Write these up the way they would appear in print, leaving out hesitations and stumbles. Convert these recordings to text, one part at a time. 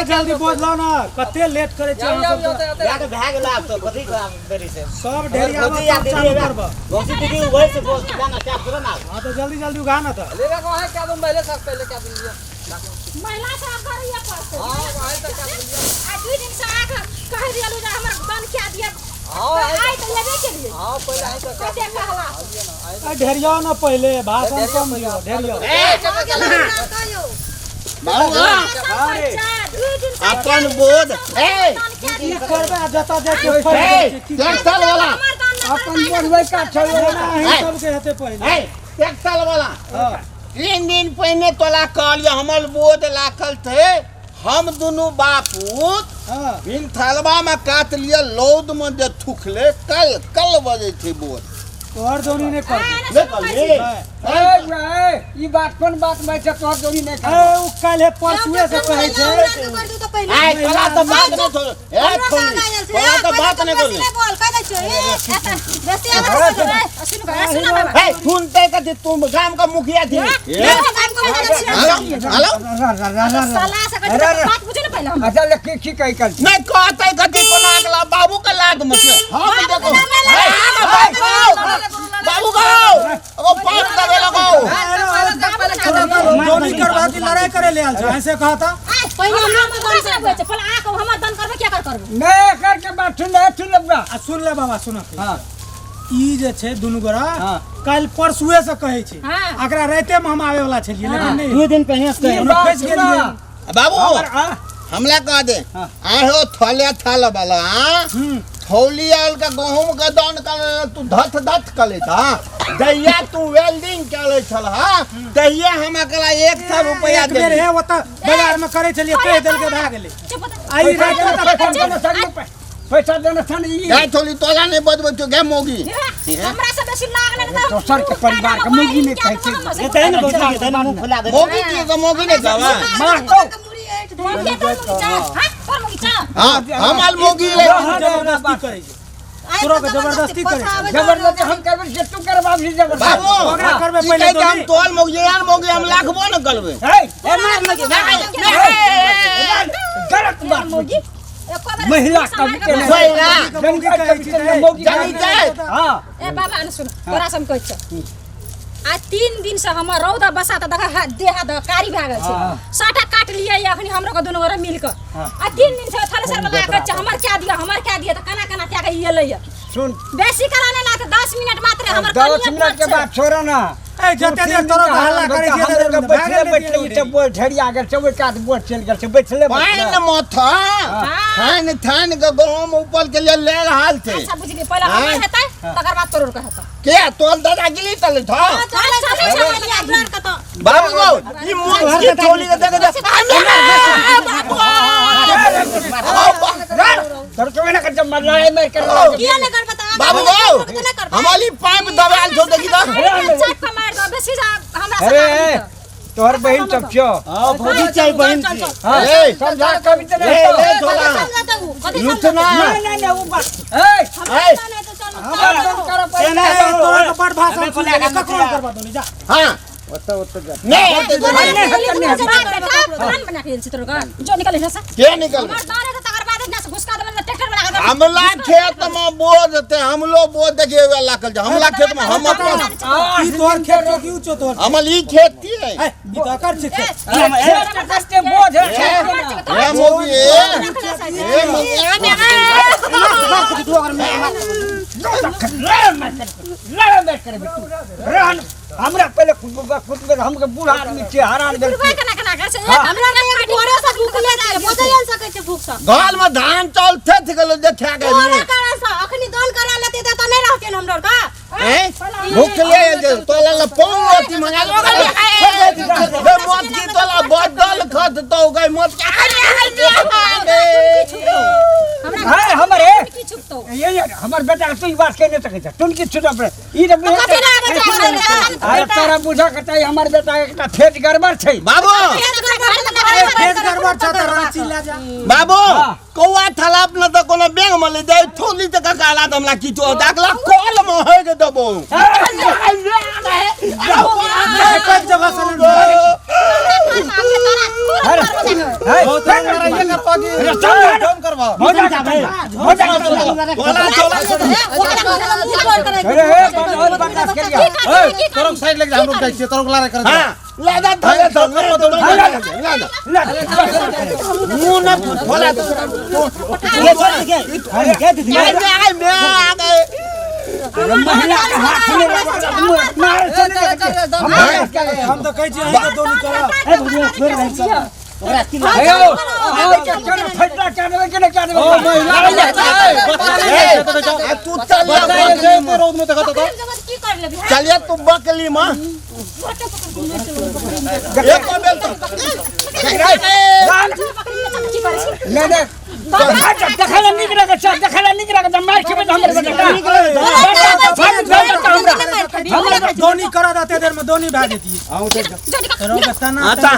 जल्दी बोझलो ना कते लेट करे छ अहाँ सब या तो भाग गेला अब तो कथि काम देरी से सब ढेरिया में चालू करब गोसी दीदी वही से बोल जाना क्या करो ना हां तो जल्दी जल्दी उगा ना तो लेगा को है क्या तुम पहले सब पहले क्या बोल लिया महिला से करिए परसो हां वही तो क्या बोल लिया आ 2 दिन से आके कह दियलु जे हमर बन क्या दिया हां आई तो लेबे के लिए हां पहले आई तो क्या कहला ढेरिया ना पहले भाषण कम दियो ढेरिया अपन बोध ए की करबे जता जे के ट्रैक्टर वाला अपन बोलबै का छलो ना सब के हेते पहले ए ट्रैक्टर वाला हां 3 दिन पहले तोला कहलिए हमर बोध लाखल थे हम दोनों बापूत हां इन थलवा में काट लिए लौद में जे थुखले कल बजे थे बोध तोहर जोनी ने कर ले कहले ई बात कोन बात में से तोहर जोड़ी नहीं ए उ काले परसुए से कहै छै आई तोला तो बात नहीं थो ए खोली तोला तो बात नहीं बोल बोल कह दे छै बेसी ए सुनते कि तुम गांव का मुखिया थी हेलो साला से बात पूछे ना पहले हम अच्छा ले की कहि कर नहीं कहते गति को नागला बाबू का लाग में से हां देखो बाबू गाओ ओ पाप करे लगाओ जोनी करबा की लड़ाई करे ले आल छ ऐसे कहता पहले हम दन से होय छै पहले आ को हमर दन करबे क्या करबे नहीं करके बात सुन लेबा आ सुन ले बाबा सुन हां ई जे छै दुनु गोरा हां काल परसुए से कहै छै हां एकरा राते में हम आवे वाला छलिए लेकिन नहीं 2 दिन पहले से हमरा फंस गेलिए बाबू हमला कह दे आए हो थले थल वाला थौली आल का गहूम का दान कर तू धत कले था दैया तू वेल्डिंग करे छल हां दैया हम एकरा 100 रुपया दे रे ओता बाजार में करे छलिए कह देल के भाग गेले आई रात पैसा देना था नहीं गाय थोली तोला नहीं बदबो तो गे मोगी हमरा से बेसी लागले न दोसर के परिवार के मोगी नहीं खाइ छै ये तै न बोली के तै मुंह फुला दे मोगी की का मोगी नहीं जावा मार तो हां हमाल मोगी ले जबरदस्ती करे छै तोरा के जबरदस्ती करे जबरदस्ती हम करबे जे तू करबा भी जबरदस्ती बाबू ओकरा करबे पहले पहले हम तोल मोगी यार मोगी हम लाखबो न करबे ए मार मोगी गलत बात मोगी महिला कभी के महिला मोगी जानी जाए हां ए बाबा न सुन तोरा सम कहै छ आ 3 दिन से हमर रौदा बसा त देखा देह द कारी भागल छै साटा काट लिए अखनी हमरो के दोनों गोरा मिल के आ 3 दिन से थलसर में लाग छ हमर क्या दिया त कना क्या के ये लइया सुन बेसी कराने ला त 10 मिनट मात्र हमर 10 मिनट के बाद छोड़ ना ए जते देर तोरा हल्ला करे छै बैठले इते बोल ढेरिया गेल छै ओइ कात बोल चल गेल छै बैठले पाइन मथा थान के गहूम ऊपर के ले रहल छै अच्छा बुझली पहले हमर हेतै तकर बाद तोर के हेतै के तोल दादा गिली तले था बाबू गो ई मोच के थोली के देख दे तर तो ना कर मरलाए मैं कर किया न कर बता बाबू गो हमारी पाइप दबाल छो देखी तो चक्का मार दो बेसी हमरा से अरे तोहर बहन चपचो हां भोजी चाहिए बहन की ए समझा कभी तो ले थोड़ा लुटना नहीं वो बात ए हमर कर सेना तोरा के बड़ भाषण सुने के ककरो करबा दोनी जा हां ओत्ता नहीं बना के चित्र का जो निकल है सा के निकल हमर दाने तो तकर बाद ना घुसका दे ट्रैक्टर वाला हमला खेत में बोझ थे हम लोग बोझ देखे हुए लाकल जा हमला खेत में हम अपना ई तोर खेत के क्यों छो तोर हमल ई खेत थी है ई तो कर छै खेत कष्टे बोझ है ए मोगी ए मोगी हमरा पहले खुद हमके बूढ़ा आदमी छै हरान गेल कना कर से हमरा के ढोरे से भूख ले जाए बदल सके छै भूख से गाल में धान चाउर थे गलो देखा गए तोरा करे से अखनी दल करा लेते त नहीं रहते हमरा का भूख ले जे तोला ल पौती मंगा लो बे मत की तोला बदल खत तो गए मत हां हमरे की छुपतो ये हमर बेटा तू ई बात कहने सके छ तुम की छुटा पड़े ई रे अरे तोरा बुझा कतई हमर बेटा एकटा खेत गड़बड़ छै बाबू खेत गड़बड़ छ त रांची ले राजा बाबू कौआ थाला अपना तो कोनो बैंक में ले जाए थोली तक काला दमला की तो दाखला कॉल में है के दबो एक जगह से कम करवा हो जा तोरक साइड लेके हम लोग जाइए तोरक लारे कर हां लादा थले तो मुंह न खोला तो ये छोड़ के अरे क्या दीदी मैं आ गए महिला के हाथ में मार चले हम तो कह छी तो दोनों करा ए भुजिया छोड़ दे सब ओरा की आयो के चल फटला काटवे के नहीं काटवे ओ महिला तू चल ये रोड में देखा तो की कर ले बिहार चलिए तू बकली मां एक को बेल तो की करे छी ले दे देखला निकरा के मार के हमरे हम दोनी करा देते देर में दोनी भाग देती अच्छा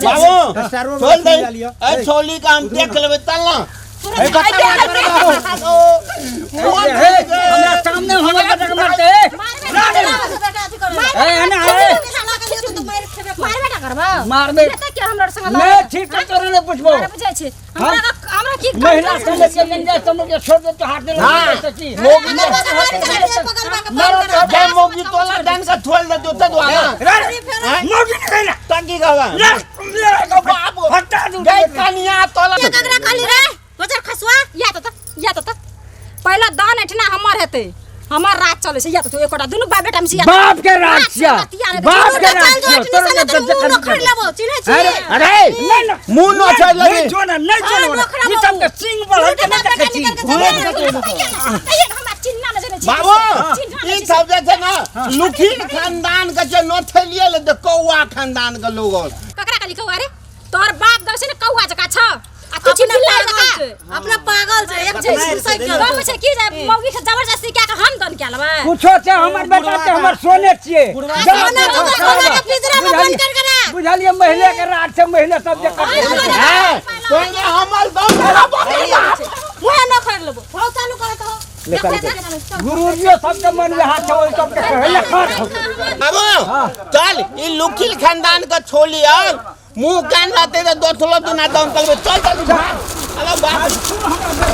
बाबू छोड़ दे ए छोली का हम देख लेबे चल ना हमरा सामने हमर बेटा के मारते मार बेटा करबा मार दे के हमरा संग मैं ठीक कर तोरे ने पूछबो बुझाय छै हमरा की महिला संग के लेंगे तुम के छोड़ दे तो हाथ में लगा सकी मोगी जय मोगी तोला डांस का छोड़ दे तो तो आना मोगी नहीं कहना टंकी गावा बाबू हटा दूं गई कनिया तोला कगरा खाली रे बजार खसवा या तो पहला दान एठना हमर हेते हमर राज चले से या तो एकोटा दुनु बाप बेटा में से बाप के राज से बाप के राज से तोरे के खड़ लेबो चिन्हे छी अरे मुंह न छोड़ लगे नहीं छोड़ ये सब के सिंह पर के नहीं देखे छी हमरा चिन्ना न जने छी बाबू ई सब जे छै ना लुखी खानदान के जे नथलिए ले त कौआ खानदान के लोग ककरा कली कौआ रे तोर बाप दर से न कौआ जका छ आ तू चिल्ला जका अपना पागल छै एक छै साइकिल गांव में छै की जाय मौगी के जबरदस्ती क्या हम दन क्या लेबे पूछो छै हमर बेटा के हमर सोने छिए सोना के पिंजरा में बंद कर करा बुझालिए महिला के राज से महिला सब जे करते हैं तोने हमर गांव खराब वो न कर लेबो भाव चालू करत हो गुरुजी सब के मन में हाथ छोड़ सब के कहले खा बाबू चल ई लुखी खानदान का छोलिया मुंह कान रहते तो दो थलो दिन आता चल चल अरे बाप